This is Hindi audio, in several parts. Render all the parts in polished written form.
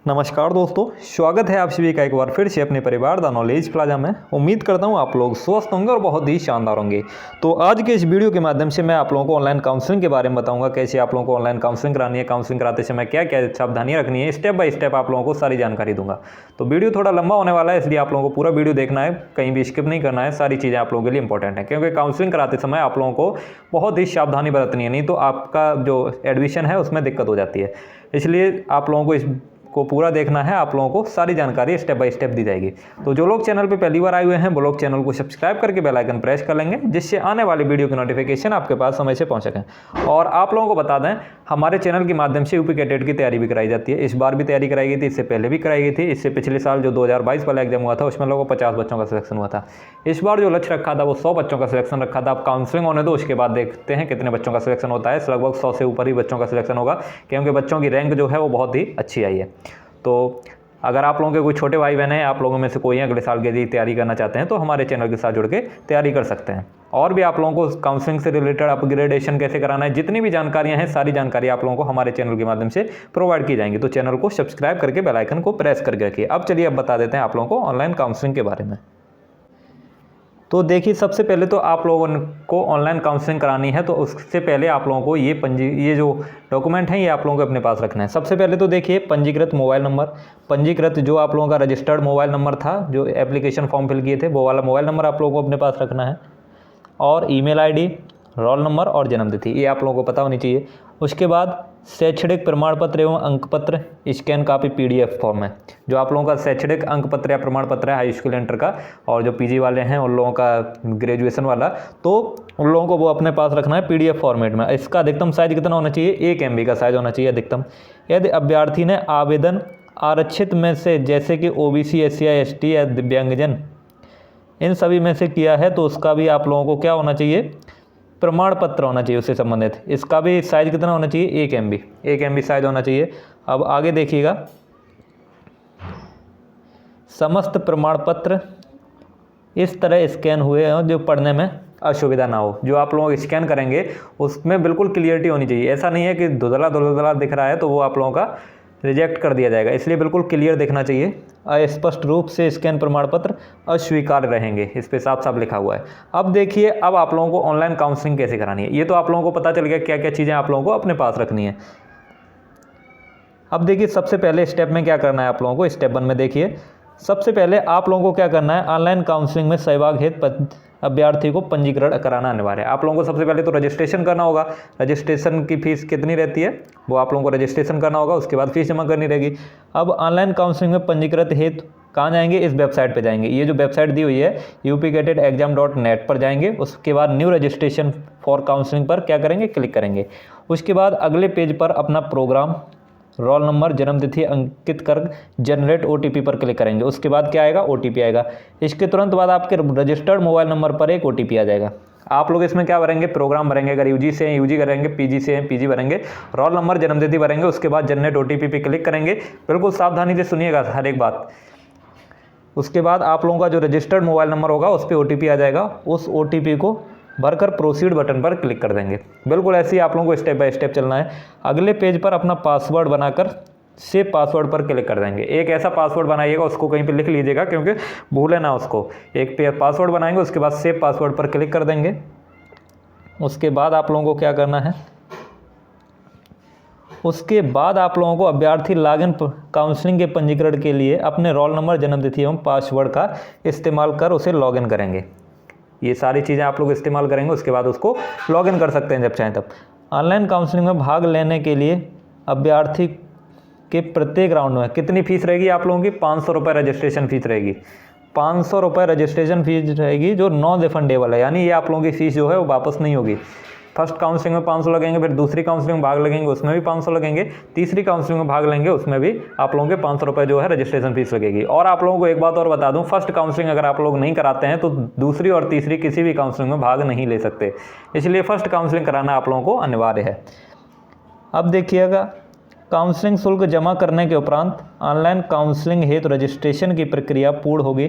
नमस्कार दोस्तों, स्वागत है आप सभी का एक बार फिर से अपने परिवार द नॉलेज प्लाजा में। उम्मीद करता हूं आप लोग स्वस्थ होंगे और बहुत ही शानदार होंगे। तो आज के इस वीडियो के माध्यम से मैं आप लोगों को ऑनलाइन काउंसलिंग के बारे में बताऊंगा, कैसे आप लोगों को ऑनलाइन काउंसलिंग करानी है, काउंसलिंग कराते समय क्या क्या सावधानियां रखनी है, स्टेप बाय स्टेप आप लोगों को सारी जानकारी दूंगा। तो वीडियो थोड़ा लंबा होने वाला है, इसलिए आप लोगों को पूरा वीडियो देखना है, कहीं भी स्किप नहीं करना है। सारी चीज़ें आप लोगों के लिए इंपॉर्टेंट है, क्योंकि काउंसलिंग कराते समय आप लोगों को बहुत ही सावधानी बरतनी है, नहीं तो आपका जो एडमिशन है उसमें दिक्कत हो जाती है। इसलिए आप लोगों को इस को पूरा देखना है, आप लोगों को सारी जानकारी स्टेप बाय स्टेप दी जाएगी। तो जो लोग चैनल पे पहली बार आए हुए हैं वो लोग चैनल को सब्सक्राइब करके बेल आइकन प्रेस कर लेंगे, जिससे आने वाली वीडियो की नोटिफिकेशन आपके पास समय से पहुंच सकें। और आप लोगों को बता दें, हमारे चैनल के माध्यम से यूपी कैडेट की तैयारी भी कराई जाती है। इस बार भी तैयारी कराई गई थी, इससे पहले भी कराई गई थी। इससे पिछले साल जो 2022 वाला एग्जाम हुआ था उसमें लोगों को 50 बच्चों का सिलेक्शन हुआ था। इस बार जो लक्ष्य रखा था वो 100 बच्चों का सिलेक्शन रखा था। अब काउंसलिंग होने दो, उसके बाद देखते हैं कितने बच्चों का सिलेक्शन होता है। लगभग 100 से ऊपर ही बच्चों का सिलेक्शन होगा, क्योंकि बच्चों की रैंक जो है वो बहुत ही अच्छी आई है। तो अगर आप लोगों के कोई छोटे भाई बहन हैं, आप लोगों में से कोई अगले साल के लिए तैयारी करना चाहते हैं, तो हमारे चैनल के साथ जुड़ के तैयारी कर सकते हैं। और भी आप लोगों को काउंसलिंग से रिलेटेड अपग्रेडेशन कैसे कराना है, जितनी भी जानकारियां हैं, सारी जानकारी आप लोगों को हमारे चैनल के माध्यम से प्रोवाइड की जाएंगी। तो चैनल को सब्सक्राइब करके बेल आइकन को प्रेस करके रखिए। अब चलिए अब बता देते हैं आप लोगों को ऑनलाइन काउंसलिंग के बारे में। तो देखिए, सबसे पहले तो आप लोगों को ऑनलाइन काउंसलिंग करानी है, तो उससे पहले आप लोगों को ये जो डॉक्यूमेंट हैं ये आप लोगों को अपने पास रखना है। सबसे पहले तो देखिए, पंजीकृत मोबाइल नंबर, पंजीकृत जो आप लोगों का रजिस्टर्ड मोबाइल नंबर था, जो एप्लीकेशन फॉर्म फिल किए थे, वो वाला मोबाइल नंबर आप लोगों को अपने पास रखना है। और ईमेल आईडी, रोल नंबर और जन्मतिथि, ये आप लोगों को पता होनी चाहिए। उसके बाद शैक्षणिक प्रमाण पत्र एवं अंक पत्र स्कैन कापी PDF फॉर्म है। जो आप लोगों का शैक्षणिक अंक पत्र या प्रमाण पत्र है हाई स्कूल इंटर का, और जो PG वाले हैं उन लोगों का ग्रेजुएशन वाला, तो उन लोगों को वो अपने पास रखना है PDF फॉर्मेट में। इसका अधिकतम साइज कितना होना चाहिए? 1 MB का साइज होना चाहिए अधिकतम। यदि अभ्यर्थी ने आवेदन आरक्षित में से, जैसे कि OBC, SC, ST या दिव्यांगजन, इन सभी में से किया है, तो उसका भी आप लोगों को क्या होना चाहिए? प्रमाण पत्र होना चाहिए उससे संबंधित। इसका भी साइज कितना होना चाहिए? 1 MB साइज होना चाहिए। अब आगे देखिएगा, समस्त प्रमाण पत्र इस तरह स्कैन हुए हों जो पढ़ने में असुविधा ना हो। जो आप लोग स्कैन करेंगे उसमें बिल्कुल क्लियरिटी होनी चाहिए। ऐसा नहीं है कि धुंधला धुंधला दिख रहा है तो वो आप लोगों का रिजेक्ट कर दिया जाएगा। इसलिए बिल्कुल क्लियर दिखना चाहिए। अस्पष्ट रूप से स्कैन प्रमाण पत्र अस्वीकार्य रहेंगे, इस पे साफ साफ लिखा हुआ है। अब देखिए, अब आप लोगों को ऑनलाइन काउंसलिंग कैसे करानी है, ये तो आप लोगों को पता चल गया क्या क्या चीज़ें आप लोगों को अपने पास रखनी है। अब देखिए, सबसे पहले स्टेप में क्या करना है आप लोगों को, स्टेप 1 में देखिए, सबसे पहले आप लोगों को क्या करना है, ऑनलाइन काउंसलिंग में सहभाग हेतु अभ्यर्थी को पंजीकरण कराना अनिवार्य है। आप लोगों को सबसे पहले तो रजिस्ट्रेशन करना होगा। रजिस्ट्रेशन की फीस कितनी रहती है, वो आप लोगों को रजिस्ट्रेशन करना होगा, उसके बाद फीस जमा करनी रहेगी। अब ऑनलाइन काउंसलिंग में पंजीकृत हेतु कहाँ जाएंगे? इस वेबसाइट पे जाएंगे। ये जो वेबसाइट दी हुई है upcatetexam.net पर जाएंगे। उसके बाद न्यू रजिस्ट्रेशन फॉर काउंसलिंग पर क्या करेंगे? क्लिक करेंगे। उसके बाद अगले पेज पर अपना प्रोग्राम, रोल नंबर, जन्मतिथि अंकित कर जनरेट OTP पर क्लिक करेंगे। उसके बाद क्या आएगा? OTP आएगा। इसके तुरंत बाद आपके रजिस्टर्ड मोबाइल नंबर पर एक OTP आ जाएगा। आप लोग इसमें क्या भरेंगे? प्रोग्राम भरेंगे। अगर UG से हैं UG करेंगे, PG से हैं PG भरेंगे, रोल नंबर, जन्मतिथि भरेंगे। उसके बाद जनरेट OTP पे क्लिक करेंगे। बिल्कुल सावधानी से सुनिएगा हर एक बात। उसके बाद आप लोगों का जो रजिस्टर्ड मोबाइल नंबर होगा उस पर OTP आ जाएगा। उस OTP को भरकर प्रोसीड बटन पर क्लिक कर देंगे। बिल्कुल ऐसे ही आप लोगों को स्टेप बाय स्टेप चलना है। अगले पेज पर अपना पासवर्ड बनाकर सेव पासवर्ड पर क्लिक कर देंगे। एक ऐसा पासवर्ड बनाइएगा, उसको कहीं पे लिख लीजिएगा, क्योंकि भूले ना उसको। एक पे पासवर्ड बनाएंगे, उसके बाद सेव पासवर्ड पर क्लिक कर देंगे। उसके बाद आप लोगों को क्या करना है, उसके बाद आप लोगों को अभ्यर्थी लॉगिन काउंसलिंग के पंजीकरण के लिए अपने रोल नंबर, जन्मतिथि एवं पासवर्ड का इस्तेमाल कर उसे लॉगिन करेंगे। ये सारी चीज़ें आप लोग इस्तेमाल करेंगे, उसके बाद उसको लॉगिन कर सकते हैं जब चाहें तब। ऑनलाइन काउंसलिंग में भाग लेने के लिए अभ्यर्थी के प्रत्येक राउंड में कितनी फीस रहेगी आप लोगों की? 500 रुपये रजिस्ट्रेशन फीस रहेगी। 500 रुपये रजिस्ट्रेशन फीस रहेगी, जो नॉन रिफंडेबल है। यानी ये आप लोगों की फीस जो है वो वापस नहीं होगी। फर्स्ट काउंसलिंग में 500 लगेंगे, फिर दूसरी काउंसलिंग में भाग लगेंगे उसमें भी 500 लगेंगे, तीसरी काउंसलिंग में भाग लेंगे उसमें भी आप लोगों के 500 रुपये जो है रजिस्ट्रेशन फीस लगेगी। और आप लोगों को एक बात और बता दूं, फर्स्ट काउंसलिंग अगर आप लोग नहीं कराते हैं तो दूसरी और तीसरी किसी भी काउंसलिंग में भाग नहीं ले सकते। इसलिए फर्स्ट काउंसलिंग कराना आप लोगों को अनिवार्य है। अब देखिएगा, काउंसलिंग शुल्क जमा करने के उपरांत ऑनलाइन काउंसलिंग हेतु रजिस्ट्रेशन की प्रक्रिया पूर्ण होगी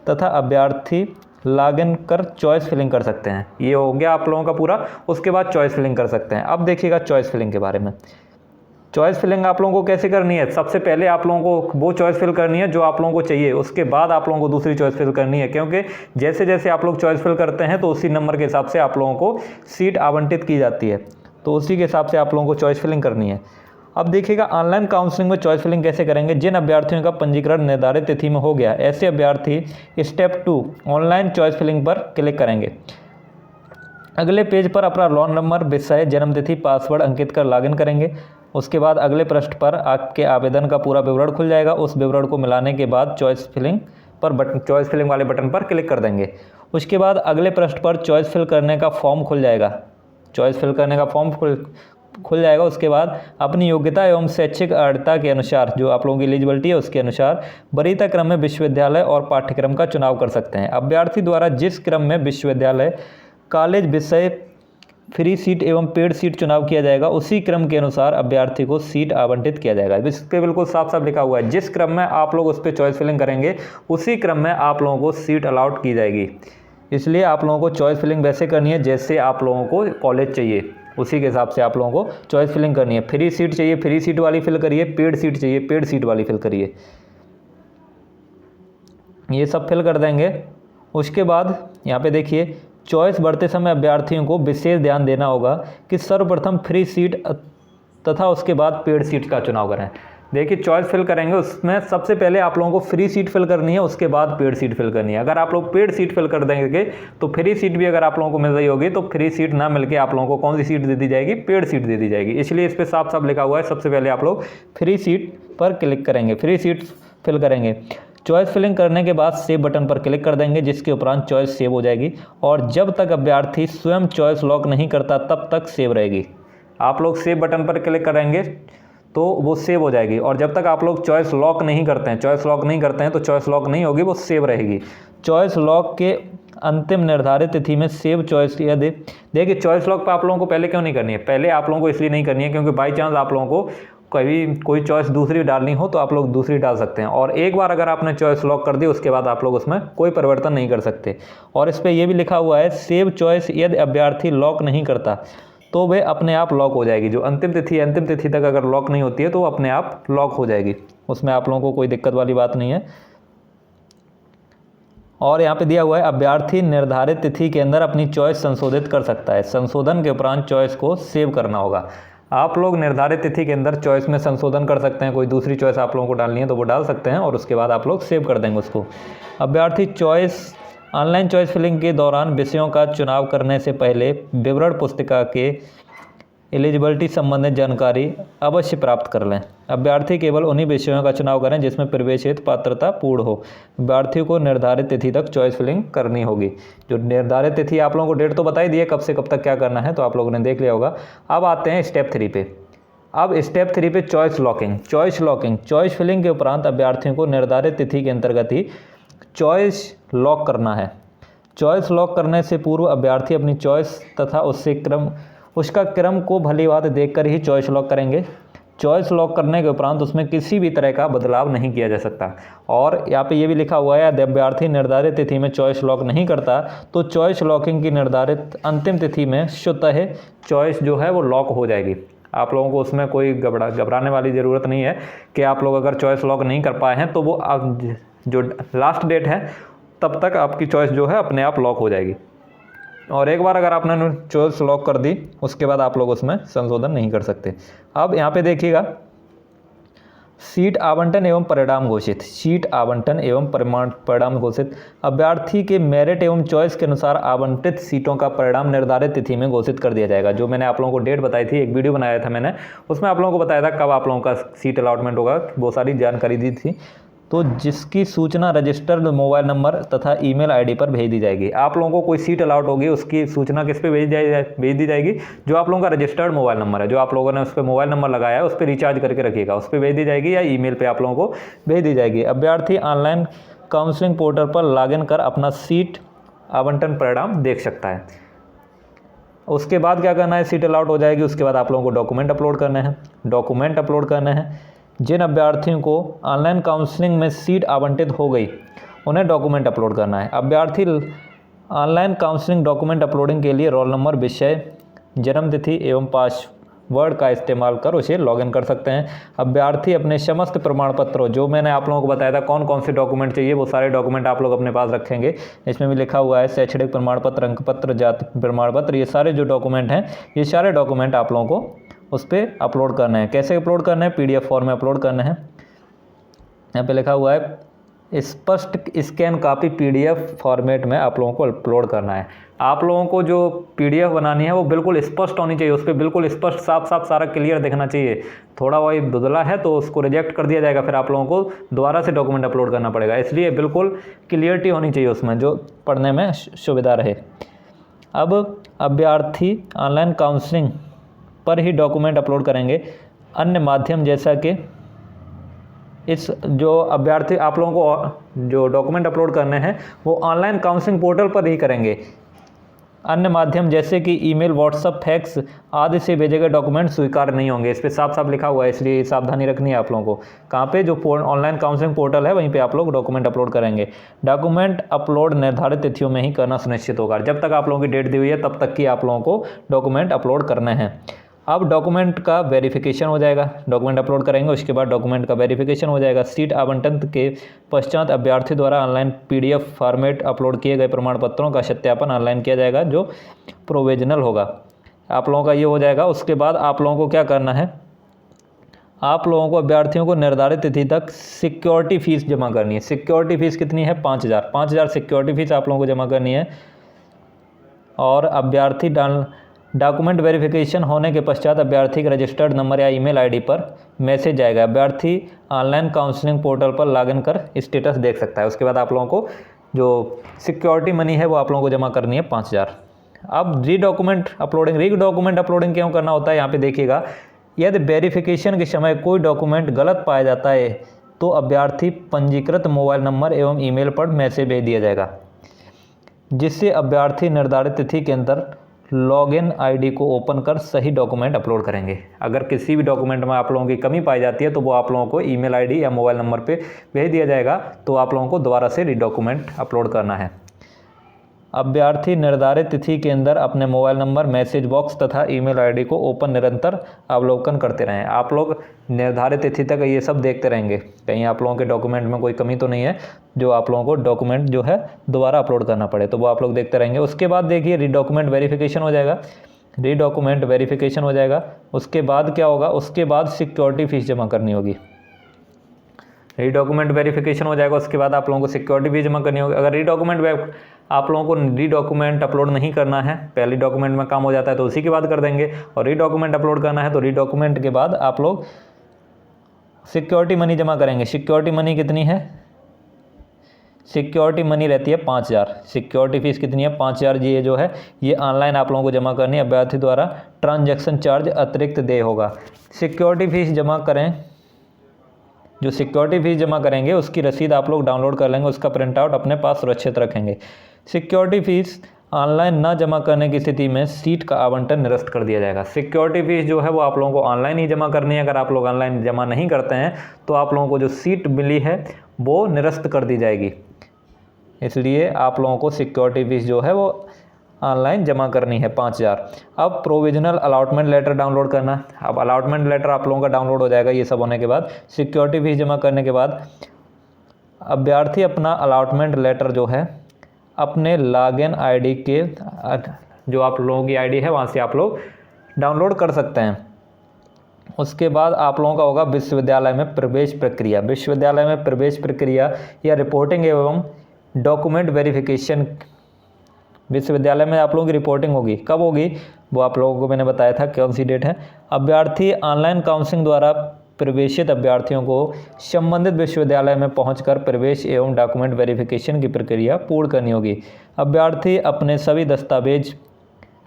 तथा अभ्यर्थी लॉगिन कर चॉइस फिलिंग कर सकते हैं। ये हो गया आप लोगों का पूरा। उसके बाद चॉइस फिलिंग कर सकते हैं। अब देखिएगा चॉइस फिलिंग के बारे में। चॉइस फिलिंग आप लोगों को कैसे करनी है, सबसे पहले आप लोगों को वो चॉइस फिल करनी है जो आप लोगों को चाहिए, उसके बाद आप लोगों को दूसरी चॉइस फिल करनी है, क्योंकि जैसे जैसे आप लोग चॉइस फिल करते हैं तो उसी नंबर के हिसाब से आप लोगों को सीट आवंटित की जाती है, तो उसी के हिसाब से आप लोगों को चॉइस फिलिंग करनी है। अब देखिएगा ऑनलाइन काउंसलिंग में चॉइस फिलिंग कैसे करेंगे। जिन अभ्यर्थियों का पंजीकरण निर्धारित तिथि में हो गया, ऐसे अभ्यर्थी स्टेप 2 ऑनलाइन चॉइस फिलिंग पर क्लिक करेंगे। अगले पेज पर अपना रोल नंबर, विषय, जन्मतिथि, पासवर्ड अंकित कर लॉगिन करेंगे। उसके बाद अगले पृष्ठ पर आपके आवेदन का पूरा विवरण खुल जाएगा। उस विवरण को मिलाने के बाद चॉइस फिलिंग वाले बटन पर क्लिक कर देंगे। उसके बाद अगले पृष्ठ पर चॉइस फिल करने का फॉर्म खुल जाएगा। चॉइस फिल करने का फॉर्म खुल जाएगा। उसके बाद अपनी योग्यता एवं शैक्षिक अर्हता के अनुसार, जो आप लोगों की एलिजिबिलिटी है उसके अनुसार वरीयता क्रम में विश्वविद्यालय और पाठ्यक्रम का चुनाव कर सकते हैं। अभ्यर्थी द्वारा जिस क्रम में विश्वविद्यालय, कॉलेज, विषय, फ्री सीट एवं पेड सीट चुनाव किया जाएगा, उसी क्रम के अनुसार अभ्यर्थी को सीट आवंटित किया जाएगा। इस पर बिल्कुल साफ साफ लिखा हुआ है, जिस क्रम में आप लोग उस पर चॉइस फिलिंग करेंगे उसी क्रम में आप लोगों को सीट अलाउट की जाएगी। इसलिए आप लोगों को चॉइस फिलिंग वैसे करनी है जैसे आप लोगों को कॉलेज चाहिए, उसी के हिसाब से आप लोगों को चॉइस फिलिंग करनी है। फ्री सीट चाहिए फ्री सीट वाली फिल करिए, पेड सीट चाहिए पेड सीट वाली फिल करिए, ये सब फिल कर देंगे। उसके बाद यहाँ पे देखिए, चॉइस बढ़ते समय अभ्यर्थियों को विशेष ध्यान देना होगा कि सर्वप्रथम फ्री सीट तथा उसके बाद पेड सीट का चुनाव करें। देखिए चॉइस फिल करेंगे उसमें सबसे पहले आप लोगों को फ्री सीट फिल करनी है, उसके बाद पेड सीट फिल करनी है। अगर आप लोग पेड सीट फिल कर देंगे तो फ्री सीट भी अगर आप लोगों को मिल रही होगी तो फ्री सीट ना मिलके आप लोगों को कौन सी सीट दे दी जाएगी, पेड सीट दे दी जाएगी। इसलिए इस पर साफ साफ लिखा हुआ है, सबसे पहले आप लोग फ्री सीट पर क्लिक करेंगे, फ्री सीट फिल करेंगे। चॉइस फिलिंग करने के बाद सेव बटन पर क्लिक कर देंगे, जिसके उपरांत चॉइस सेव हो जाएगी और जब तक अभ्यर्थी स्वयं चॉइस लॉक नहीं करता तब तक सेव रहेगी। आप लोग सेव बटन पर क्लिक करेंगे तो वो सेव हो जाएगी, और जब तक आप लोग चॉइस लॉक नहीं करते हैं तो चॉइस लॉक नहीं होगी, वो सेव रहेगी। चॉइस लॉक के अंतिम निर्धारित तिथि में सेव चॉइस यदि देखिए चॉइस लॉक पर आप लोगों को पहले क्यों नहीं करनी है, पहले आप लोगों को इसलिए नहीं करनी है क्योंकि बाई चांस आप लोगों को कभी कोई चॉइस दूसरी डालनी हो तो आप लोग दूसरी डाल सकते हैं, और एक बार अगर आपने चॉइस लॉक कर दी उसके बाद आप लोग उसमें कोई परिवर्तन नहीं कर सकते। और इस पर यह भी लिखा हुआ है, सेव चॉइस यदि अभ्यर्थी लॉक नहीं करता तो वे अपने आप लॉक हो जाएगी। जो अंतिम तिथि तक अगर लॉक नहीं होती है तो वो अपने आप लॉक हो जाएगी, उसमें आप लोगों को कोई दिक्कत वाली बात नहीं है। और यहाँ पे दिया हुआ है, अभ्यर्थी निर्धारित तिथि के अंदर अपनी चॉइस संशोधित कर सकता है। संशोधन के उपरांत चॉइस को सेव करना होगा। आप लोग निर्धारित तिथि के अंदर चॉइस में संशोधन कर सकते हैं, कोई दूसरी चॉइस आप लोगों को डालनी है तो वो डाल सकते हैं और उसके बाद आप लोग सेव कर देंगे उसको। अभ्यर्थी ऑनलाइन चॉइस फिलिंग के दौरान विषयों का चुनाव करने से पहले विवरण पुस्तिका के एलिजिबिलिटी संबंधित जानकारी अवश्य प्राप्त कर लें। अभ्यर्थी केवल उन्हीं विषयों का चुनाव करें जिसमें प्रवेश हेतु पात्रता पूर्ण हो। अभ्यर्थियों को निर्धारित तिथि तक चॉइस फिलिंग करनी होगी। जो निर्धारित तिथि आप लोगों को डेट तो बताई दी है कब से कब तक क्या करना है, तो आप लोगों ने देख लिया होगा। अब आते हैं स्टेप 3 पे। अब स्टेप 3 पे चॉइस फिलिंग के उपरांत अभ्यर्थियों को निर्धारित तिथि के अंतर्गत ही चॉइस लॉक करना है। चॉइस लॉक करने से पूर्व अभ्यर्थी अपनी चॉइस तथा उसका क्रम को भली बात देखकर ही चॉइस लॉक करेंगे। चॉइस लॉक करने के उपरांत उसमें किसी भी तरह का बदलाव नहीं किया जा सकता। और यहाँ पे ये भी लिखा हुआ है, यदि अभ्यर्थी निर्धारित तिथि में चॉइस लॉक नहीं करता तो चॉइस लॉकिंग की निर्धारित अंतिम तिथि में स्वतः चॉइस जो है वो लॉक हो जाएगी। आप लोगों को उसमें कोई घबराने वाली ज़रूरत नहीं है कि आप लोग अगर चॉइस लॉक नहीं कर पाए हैं तो वो जो लास्ट डेट है तब तक आपकी चॉइस जो है अपने आप लॉक हो जाएगी। और एक बार अगर आपने चॉइस लॉक कर दी उसके बाद आप लोग उसमें संशोधन नहीं कर सकते। अब यहाँ पे देखिएगा, सीट आवंटन एवं परिणाम घोषित। अभ्यर्थी के मेरिट एवं चॉइस के अनुसार आवंटित सीटों का परिणाम निर्धारित तिथि में घोषित कर दिया जाएगा। जो मैंने आप लोगों को डेट बताई थी, एक वीडियो बनाया था मैंने, उसमें आप लोगों को बताया था कब आप लोगों का सीट अलॉटमेंट होगा, वो सारी जानकारी दी थी। तो जिसकी सूचना रजिस्टर्ड मोबाइल नंबर तथा ईमेल आईडी पर भेज दी जाएगी। आप लोगों को कोई सीट अलाउट होगी उसकी सूचना किस पे भेज दी जाएगी, जो आप लोगों का रजिस्टर्ड मोबाइल नंबर है, जो आप लोगों ने उस पर मोबाइल नंबर लगाया है उस पर रिचार्ज करके रखिएगा, उस पर भेज दी जाएगी या ईमेल पे आप लोगों को भेज दी जाएगी। अभ्यर्थी ऑनलाइन काउंसलिंग पोर्टल पर लॉगिन कर अपना सीट आवंटन परिणाम देख सकता है। उसके बाद क्या करना है, सीट अलाउट हो जाएगी, उसके बाद आप लोगों को डॉक्यूमेंट अपलोड करने हैं। जिन अभ्यर्थियों को ऑनलाइन काउंसलिंग में सीट आवंटित हो गई उन्हें डॉक्यूमेंट अपलोड करना है। अभ्यर्थी ऑनलाइन काउंसलिंग डॉक्यूमेंट अपलोडिंग के लिए रोल नंबर, विषय, जन्मतिथि एवं वर्ड का इस्तेमाल कर उसे लॉगिन कर सकते हैं। अभ्यर्थी अपने समस्त प्रमाण पत्रों, जो मैंने आप लोगों को बताया था कौन कौन से डॉक्यूमेंट चाहिए, वो सारे डॉक्यूमेंट आप लोग अपने पास रखेंगे। इसमें भी लिखा हुआ है शैक्षणिक प्रमाण पत्र, अंक पत्र, जाति प्रमाण पत्र, ये सारे जो डॉक्यूमेंट हैं, ये सारे डॉक्यूमेंट आप लोगों को उस पर अपलोड करना है। कैसे अपलोड करना है? PDF फॉर्म में अपलोड करना है। यहाँ पे लिखा हुआ है स्पष्ट स्कैन कॉपी PDF फॉर्मेट में आप लोगों को अपलोड करना है। आप लोगों को जो PDF बनानी है वो बिल्कुल स्पष्ट होनी चाहिए, उस पर बिल्कुल स्पष्ट साफ साफ सारा क्लियर दिखना चाहिए। थोड़ा वही धुंधला है तो उसको रिजेक्ट कर दिया जाएगा, फिर आप लोगों को दोबारा से डॉक्यूमेंट अपलोड करना पड़ेगा। इसलिए बिल्कुल क्लियरिटी होनी चाहिए उसमें, जो पढ़ने में सुविधा रहे। अब अभ्यर्थी ऑनलाइन काउंसलिंग पर ही डॉक्यूमेंट अपलोड करेंगे। अन्य माध्यम जैसा कि इस जो अभ्यर्थी आप लोगों को जो डॉक्यूमेंट अपलोड करने हैं वो ऑनलाइन काउंसलिंग पोर्टल पर ही करेंगे। अन्य माध्यम जैसे कि ईमेल, व्हाट्सएप, फैक्स आदि से भेजे गए डॉक्यूमेंट स्वीकार नहीं होंगे। इस पर साफ साफ लिखा हुआ है, इसलिए सावधानी रखनी है आप लोगों को। कहाँ पे? जो ऑनलाइन काउंसलिंग पोर्टल है वहीं पे आप लोग डॉक्यूमेंट अपलोड करेंगे। डॉक्यूमेंट अपलोड निर्धारित तिथियों में ही करना सुनिश्चित होगा। जब तक आप लोगों की डेट दी हुई है तब तक की आप लोगों को डॉक्यूमेंट अपलोड करने हैं। अब डॉक्यूमेंट का वेरिफिकेशन हो जाएगा। डॉक्यूमेंट अपलोड करेंगे, उसके बाद डॉक्यूमेंट का वेरिफिकेशन हो जाएगा। सीट आवंटन के पश्चात अभ्यर्थी द्वारा ऑनलाइन PDF फॉर्मेट अपलोड किए गए प्रमाण पत्रों का सत्यापन ऑनलाइन किया जाएगा, जो प्रोविजनल होगा। आप लोगों का ये हो जाएगा। उसके बाद आप लोगों को क्या करना है? आप लोगों को अभ्यर्थियों को निर्धारित तिथि तक सिक्योरिटी फीस जमा करनी है। सिक्योरिटी फीस कितनी है? 5,000 सिक्योरिटी फीस आप लोगों को जमा करनी है। और अभ्यर्थी डॉक्यूमेंट वेरिफिकेशन होने के पश्चात अभ्यर्थी के रजिस्टर्ड नंबर या ईमेल आईडी पर मैसेज आएगा। अभ्यर्थी ऑनलाइन काउंसलिंग पोर्टल पर लॉगिन कर स्टेटस देख सकता है। उसके बाद आप लोगों को जो सिक्योरिटी मनी है वो आप लोगों को जमा करनी है 5,000। अब री डॉक्यूमेंट अपलोडिंग क्यों करना होता है? यहाँ पे देखिएगा, यदि वेरिफिकेशन के समय कोई डॉक्यूमेंट गलत पाया जाता है तो अभ्यर्थी पंजीकृत मोबाइल नंबर एवं ईमेल पर मैसेज भेज दिया जाएगा, जिससे अभ्यर्थी निर्धारित तिथि के अंदर लॉगिन आईडी को ओपन कर सही डॉक्यूमेंट अपलोड करेंगे। अगर किसी भी डॉक्यूमेंट में आप लोगों की कमी पाई जाती है तो वो आप लोगों को ईमेल आईडी या मोबाइल नंबर पे भेज दिया जाएगा, तो आप लोगों को दोबारा से रीडॉक्यूमेंट अपलोड करना है। अभ्यर्थी निर्धारित तिथि के अंदर अपने मोबाइल नंबर, मैसेज बॉक्स तथा ईमेल आईडी को ओपन निरंतर अवलोकन करते रहें। आप लोग निर्धारित तिथि तक ये सब देखते रहेंगे, कहीं आप लोगों के डॉक्यूमेंट में कोई कमी तो नहीं है जो आप लोगों को डॉक्यूमेंट जो है दोबारा अपलोड करना पड़े, तो वो आप लोग देखते रहेंगे। उसके बाद देखिए रीडॉक्यूमेंट वेरिफिकेशन हो जाएगा। उसके बाद क्या होगा? उसके बाद सिक्योरिटी फीस जमा करनी होगी। रीडॉक्यूमेंट वेरिफिकेशन हो जाएगा, उसके बाद आप लोगों को सिक्योरिटी फीस जमा करनी होगी। अगर आप लोगों को रीडॉक्यूमेंट अपलोड नहीं करना है, पहले डॉक्यूमेंट में काम हो जाता है तो उसी के बाद कर देंगे, और रीडॉक्यूमेंट अपलोड करना है तो रीडॉक्यूमेंट के बाद आप लोग सिक्योरिटी मनी जमा करेंगे। सिक्योरिटी मनी कितनी है? सिक्योरिटी मनी रहती है 5,000। सिक्योरिटी फीस कितनी है? 5,000। ये जो है ये ऑनलाइन आप लोगों को जमा करनी है। अभ्यर्थी द्वारा ट्रांजैक्शन चार्ज अतिरिक्त देय होगा। सिक्योरिटी फीस जमा करें, जो सिक्योरिटी फीस जमा करेंगे उसकी रसीद आप लोग डाउनलोड कर लेंगे, उसका प्रिंट आउट अपने पास सुरक्षित रखेंगे। सिक्योरिटी फीस ऑनलाइन ना जमा करने की स्थिति में सीट का आवंटन निरस्त कर दिया जाएगा। सिक्योरिटी फीस जो है वो आप लोगों को ऑनलाइन ही जमा करनी है। अगर आप लोग ऑनलाइन जमा नहीं करते हैं तो आप लोगों को जो सीट मिली है वो निरस्त कर दी जाएगी। इसलिए आप लोगों को सिक्योरिटी फीस जो है वो ऑनलाइन जमा करनी है 5,000। अब प्रोविजनल अलॉटमेंट लेटर डाउनलोड करना। अब अलॉटमेंट लेटर आप लोगों का डाउनलोड हो जाएगा ये सब होने के बाद। सिक्योरिटी फीस जमा करने के बाद अभ्यर्थी अपना अलॉटमेंट लेटर जो है अपने लॉगिन आईडी के, जो आप लोगों की आईडी है वहाँ से आप लोग डाउनलोड कर सकते हैं। उसके बाद आप लोगों का होगा विश्वविद्यालय में प्रवेश प्रक्रिया। विश्वविद्यालय में प्रवेश प्रक्रिया या रिपोर्टिंग एवं डॉक्यूमेंट वेरिफिकेशन, विश्वविद्यालय में आप लोगों की रिपोर्टिंग होगी। कब होगी वो आप लोगों को मैंने बताया था, कौन सी डेट है। अभ्यर्थी ऑनलाइन काउंसलिंग द्वारा प्रवेशित अभ्यर्थियों को संबंधित विश्वविद्यालय में पहुंचकर प्रवेश एवं डॉक्यूमेंट वेरिफिकेशन की प्रक्रिया पूर्ण करनी होगी। अभ्यर्थी अपने सभी दस्तावेज,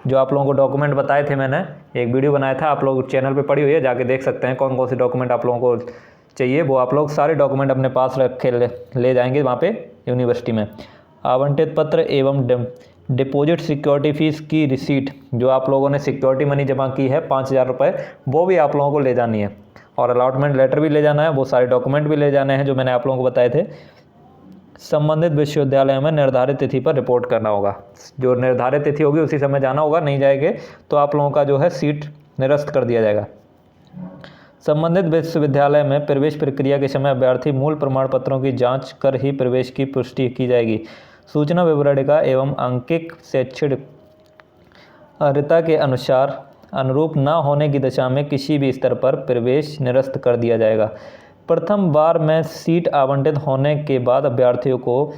जो आप लोगों को डॉक्यूमेंट बताए थे, मैंने एक वीडियो बनाया था, आप लोग चैनल पे पड़ी हुई है, जाके देख सकते हैं कौन कौन से डॉक्यूमेंट आप लोगों को चाहिए। वो आप लोग सारे डॉक्यूमेंट अपने पास रख के ले जाएंगे वहाँ पे यूनिवर्सिटी में। आवंटित पत्र एवं डिपॉजिट सिक्योरिटी फीस की रिसीट, जो आप लोगों ने सिक्योरिटी मनी जमा की है 5,000 रुपये, वो भी आप लोगों को ले जानी है। और अलॉटमेंट लेटर भी ले जाना है, वो सारे डॉक्यूमेंट भी ले जाने हैं जो मैंने आप लोगों को बताए थे। संबंधित विश्वविद्यालय में निर्धारित तिथि पर रिपोर्ट करना होगा। जो निर्धारित तिथि होगी उसी समय जाना होगा, नहीं जाएंगे तो आप लोगों का जो है सीट निरस्त कर दिया जाएगा। संबंधित विश्वविद्यालय में प्रवेश प्रक्रिया के समय अभ्यर्थी मूल प्रमाण पत्रों की जांच कर ही प्रवेश की पुष्टि की जाएगी। सूचना विवरणिका एवं अंकित शैक्षणिक अर्हता के अनुसार अनुरूप न होने की दशा में किसी भी स्तर पर प्रवेश निरस्त कर दिया जाएगा। प्रथम बार में सीट आवंटित होने के बाद अभ्यर्थियों को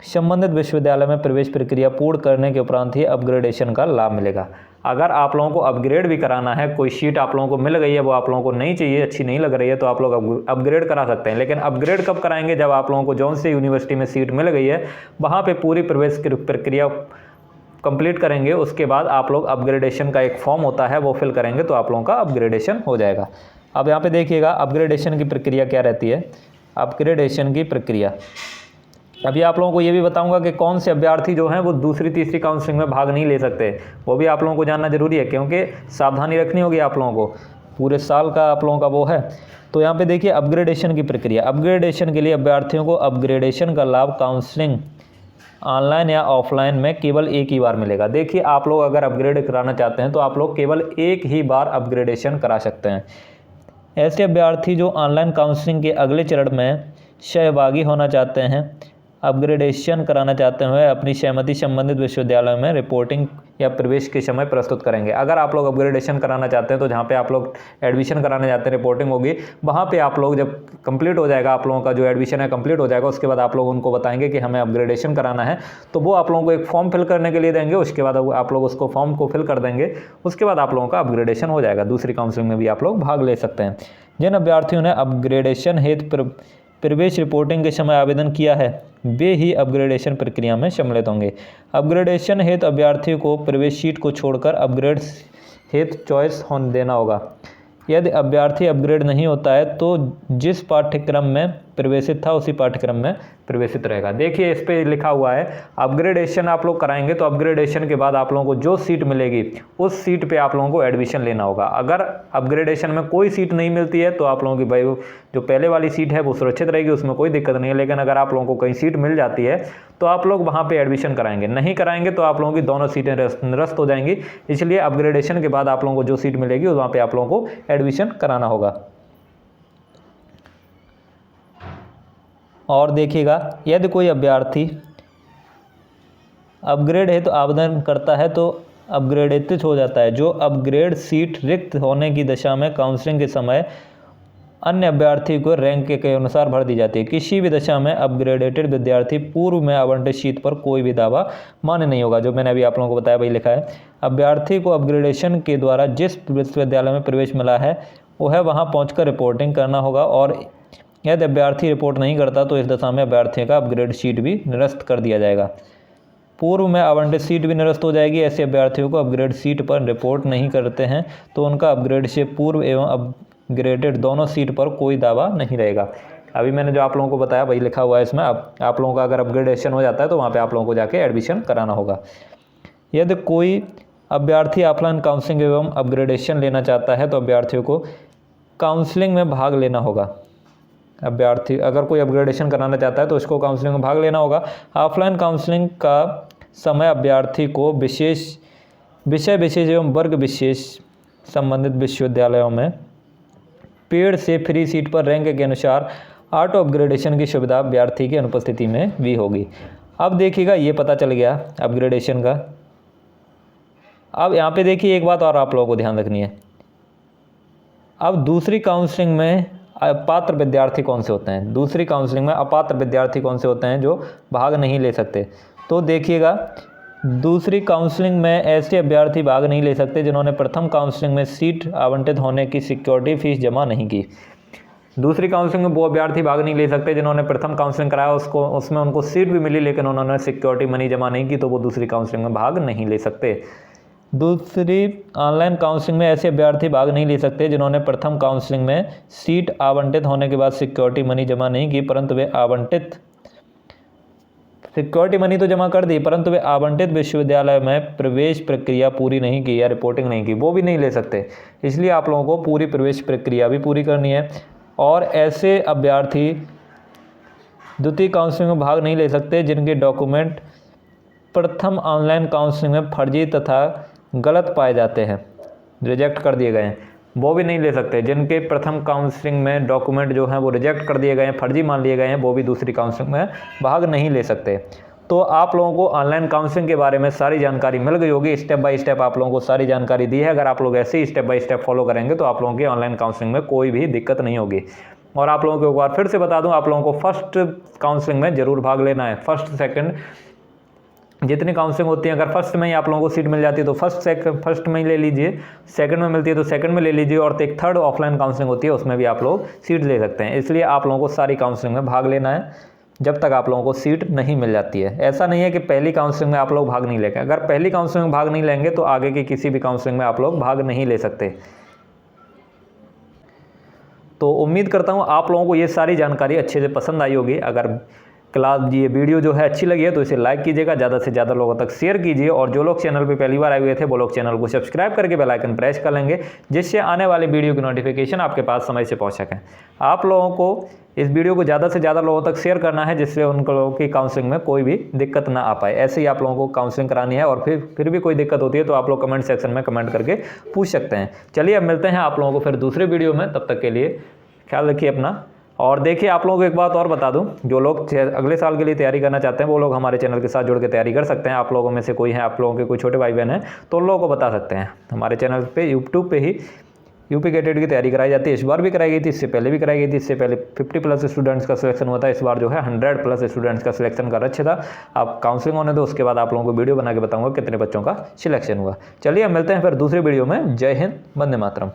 संबंधित विश्वविद्यालय में प्रवेश प्रक्रिया पूर्ण करने के उपरांत ही अपग्रेडेशन का लाभ मिलेगा। अगर आप लोगों को अपग्रेड भी कराना है, कोई सीट आप लोगों को मिल गई है, वो आप लोगों को नहीं चाहिए, अच्छी नहीं लग रही है, तो आप लोग अपग्रेड करा सकते हैं। लेकिन अपग्रेड कब कराएंगे? जब आप लोगों को जौन सी यूनिवर्सिटी में सीट मिल गई है वहाँ पर पूरी प्रवेश की प्रक्रिया कंप्लीट करेंगे, उसके बाद आप लोग अपग्रेडेशन का एक फॉर्म होता है वो फिल करेंगे तो आप लोगों का अपग्रेडेशन हो जाएगा। अब यहाँ पे देखिएगा अपग्रेडेशन की प्रक्रिया क्या रहती है। अपग्रेडेशन की प्रक्रिया अभी आप लोगों को ये भी बताऊंगा कि कौन से अभ्यर्थी जो हैं वो दूसरी तीसरी काउंसलिंग में भाग नहीं ले सकते, वो भी आप लोगों को जानना जरूरी है, क्योंकि सावधानी रखनी होगी आप लोगों को, पूरे साल का आप लोगों का वो है। तो यहाँ पे देखिए अपग्रेडेशन की प्रक्रिया। अपग्रेडेशन के लिए अभ्यर्थियों को अपग्रेडेशन का लाभ काउंसलिंग ऑनलाइन या ऑफलाइन में केवल एक ही बार मिलेगा। देखिए आप लोग अगर अपग्रेड कराना चाहते हैं तो आप लोग केवल एक ही बार अपग्रेडेशन करा सकते हैं। ऐसे अभ्यर्थी जो ऑनलाइन काउंसलिंग के अगले चरण में सहभागी होना चाहते हैं, अपग्रेडेशन कराना चाहते हैं, अपनी सहमति संबंधित विश्वविद्यालय में रिपोर्टिंग या प्रवेश के समय प्रस्तुत करेंगे। अगर आप लोग अपग्रेडेशन कराना चाहते हैं तो जहाँ पे आप लोग एडमिशन कराने जाते हैं रिपोर्टिंग होगी, वहाँ पे आप लोग जब कंप्लीट हो जाएगा, आप लोगों का जो एडमिशन है कंप्लीट हो जाएगा, उसके बाद आप लोग उनको बताएंगे कि हमें अपग्रेडेशन कराना है, तो वो आप लोगों को एक फॉर्म फिल करने के लिए देंगे। उसके बाद आप लोग उसको फॉर्म को फिल कर देंगे, उसके बाद आप लोगों का अपग्रेडेशन हो जाएगा। दूसरी काउंसलिंग में भी आप लोग भाग ले सकते हैं। जिन अभ्यर्थियों ने अपग्रेडेशन हेतु प्रवेश रिपोर्टिंग के समय आवेदन किया है वे ही अपग्रेडेशन प्रक्रिया में सम्मिलित होंगे। अपग्रेडेशन हेतु अभ्यर्थियों को प्रवेश सीट को छोड़कर अपग्रेड हेतु चॉइस होने देना होगा। यदि अभ्यर्थी अपग्रेड नहीं होता है तो जिस पाठ्यक्रम में प्रवेशित था उसी पाठ्यक्रम में प्रवेशित रहेगा। देखिए इस पे लिखा हुआ है अपग्रेडेशन आप लोग कराएंगे तो अपग्रेडेशन के बाद आप लोगों को जो सीट मिलेगी उस सीट पे आप लोगों को एडमिशन लेना होगा। अगर अपग्रेडेशन में कोई सीट नहीं मिलती है तो आप लोगों की भाई जो पहले वाली सीट है वो सुरक्षित रहेगी, उसमें कोई दिक्कत नहीं है। लेकिन अगर आप लोगों को कहीं सीट मिल जाती है तो आप लोग वहाँ पर एडमिशन कराएंगे, नहीं कराएंगे तो आप लोगों की दोनों सीटें निरस्त हो जाएंगी। इसलिए अपग्रेडेशन के बाद आप लोगों को जो सीट मिलेगी वहाँ पर आप लोगों को एडमिशन कराना होगा। और देखिएगा यदि कोई अभ्यर्थी अपग्रेड है तो आवेदन करता है तो अपग्रेडेड हो जाता है। जो अपग्रेड सीट रिक्त होने की दशा में काउंसलिंग के समय अन्य अभ्यर्थी को रैंक के अनुसार भर दी जाती है। किसी भी दशा में अपग्रेडेटेड विद्यार्थी पूर्व में आवंटित सीट पर कोई भी दावा मान्य नहीं होगा। जो मैंने अभी आप लोगों को बताया वही लिखा है। अभ्यर्थी को अपग्रेडेशन के द्वारा जिस विश्वविद्यालय में प्रवेश मिला है वह वहां पहुंचकर रिपोर्टिंग करना होगा, और यदि अभ्यर्थी रिपोर्ट नहीं करता तो इस दशा में अभ्यर्थियों का अपग्रेड सीट भी निरस्त कर दिया जाएगा। पूर्व में आवंटित सीट भी निरस्त हो जाएगी। ऐसे अभ्यर्थियों को अपग्रेड सीट पर रिपोर्ट नहीं करते हैं तो उनका अपग्रेड से पूर्व एवं अपग्रेडेड दोनों सीट पर कोई दावा नहीं रहेगा। अभी मैंने जो आप लोगों को बताया वही लिखा हुआ है इसमें। आप लोगों का अगर अपग्रेडेशन हो जाता है तो वहाँ पर आप लोगों को जाके एडमिशन कराना होगा। यदि कोई अभ्यर्थी ऑफलाइन काउंसलिंग एवं अपग्रेडेशन लेना चाहता है तो अभ्यर्थियों को काउंसलिंग में भाग लेना होगा। अभ्यर्थी अगर कोई अपग्रेडेशन कराना चाहता है तो उसको काउंसलिंग में भाग लेना होगा। ऑफलाइन काउंसलिंग का समय अभ्यर्थी को विषय विशेष एवं वर्ग विशेष संबंधित विश्वविद्यालयों में पेड से फ्री सीट पर रैंक के अनुसार ऑटो अपग्रेडेशन की सुविधा अभ्यर्थी की अनुपस्थिति में भी होगी। अब देखिएगा ये पता चल गया अपग्रेडेशन का। अब यहाँ पे देखिए एक बात और आप लोगों को ध्यान रखनी है। अब दूसरी काउंसलिंग में अपात्र विद्यार्थी कौन से होते हैं? दूसरी काउंसलिंग में अपात्र विद्यार्थी कौन से होते हैं जो भाग नहीं ले सकते? तो देखिएगा दूसरी काउंसलिंग में ऐसे अभ्यर्थी भाग नहीं ले सकते जिन्होंने प्रथम काउंसलिंग में सीट आवंटित होने की सिक्योरिटी फीस जमा नहीं की। दूसरी काउंसलिंग में वो अभ्यर्थी भाग नहीं ले सकते जिन्होंने प्रथम काउंसलिंग कराया, उसमें उनको सीट भी मिली लेकिन उन्होंने सिक्योरिटी मनी जमा नहीं की, तो वो दूसरी काउंसलिंग में भाग नहीं ले सकते। दूसरी ऑनलाइन काउंसलिंग में ऐसे अभ्यर्थी भाग नहीं ले सकते जिन्होंने प्रथम काउंसलिंग में सीट आवंटित होने के बाद सिक्योरिटी मनी जमा नहीं की, परंतु वे सिक्योरिटी मनी तो जमा कर दी परंतु वे आवंटित विश्वविद्यालय में प्रवेश प्रक्रिया पूरी नहीं की या रिपोर्टिंग नहीं की, वो भी नहीं ले सकते। इसलिए आप लोगों को पूरी प्रवेश प्रक्रिया भी पूरी करनी है। और ऐसे अभ्यर्थी द्वितीय काउंसलिंग में भाग नहीं ले सकते जिनके डॉक्यूमेंट प्रथम ऑनलाइन काउंसलिंग में फर्जी तथा गलत पाए जाते हैं। रिजेक्ट कर दिए गए हैं वो भी नहीं ले सकते। जिनके प्रथम काउंसलिंग में डॉक्यूमेंट जो हैं वो रिजेक्ट कर दिए गए हैं, फर्जी मान लिए गए हैं, वो भी दूसरी काउंसलिंग में भाग नहीं ले सकते। तो आप लोगों को ऑनलाइन काउंसलिंग के बारे में सारी जानकारी मिल गई होगी। स्टेप बाय स्टेप आप लोगों को सारी जानकारी दी है। अगर आप लोग ऐसे ही स्टेप बाय स्टेप फॉलो करेंगे तो आप लोगों की ऑनलाइन काउंसलिंग में कोई भी दिक्कत नहीं होगी। और आप लोगों को एक बार फिर से बता दूं, आप लोगों को फर्स्ट काउंसलिंग में जरूर भाग लेना है। फर्स्ट सेकंड जितनी काउंसलिंग होती है, अगर फर्स्ट में ही आप लोगों को सीट मिल जाती है तो फर्स्ट में ही ले लीजिए, सेकंड में मिलती है तो सेकंड में ले लीजिए, और एक थर्ड ऑफलाइन काउंसलिंग होती है उसमें भी आप लोग सीट ले सकते हैं। इसलिए आप लोगों को सारी काउंसलिंग में भाग लेना है जब तक आप लोगों को सीट नहीं मिल जाती है। ऐसा नहीं है कि पहली काउंसलिंग में आप लोग भाग नहीं लेंगे। अगर पहली काउंसलिंग में भाग नहीं लेंगे तो आगे की किसी भी काउंसलिंग में आप लोग भाग नहीं ले सकते। तो उम्मीद करता हूँ आप लोगों को ये सारी जानकारी अच्छे से पसंद आई होगी। अगर ये वीडियो जो है अच्छी लगी है तो इसे लाइक कीजिएगा, ज़्यादा से ज़्यादा लोगों तक शेयर कीजिए, और जो लोग चैनल पे पहली बार आए हुए थे वो लोग चैनल को सब्सक्राइब करके बेल आइकन प्रेस कर लेंगे, जिससे आने वाली वीडियो की नोटिफिकेशन आपके पास समय से पहुंच सके। आप लोगों को इस वीडियो को ज़्यादा से ज़्यादा लोगों तक शेयर करना है, जिससे उन लोगों की काउंसलिंग में कोई भी दिक्कत ना आ पाए। ऐसे ही आप लोगों को काउंसलिंग करानी है, और फिर भी कोई दिक्कत होती है तो आप लोग कमेंट सेक्शन में कमेंट करके पूछ सकते हैं। चलिए अब मिलते हैं आप लोगों को फिर दूसरे वीडियो में, तब तक के लिए ख्याल रखिए अपना। और देखिए आप लोगों को एक बात और बता दूं, जो लोग अगले साल के लिए तैयारी करना चाहते हैं वो लोग हमारे चैनल के साथ जुड़ के तैयारी कर सकते हैं। आप लोगों में से कोई है, आप लोगों के कोई छोटे भाई बहन हैं तो उन लोगों को बता सकते हैं। हमारे चैनल पे यूट्यूब पे ही यूपी गेटेड की तैयारी कराई जाती है। इस बार भी कराई गई थी, इससे पहले भी कराई गई थी। इससे पहले 50+ स्टूडेंट्स का सिलेक्शन हुआ था, इस बार जो है 100+ स्टूडेंट्स का सिलेक्शन का लक्ष्य था। आप काउंसलिंग होने दो, उसके बाद आप लोगों को वीडियो बना के बताऊंगा कितने बच्चों का सिलेक्शन हुआ। चलिए अब मिलते हैं फिर दूसरे वीडियो में। जय हिंद, वंदे मातरम।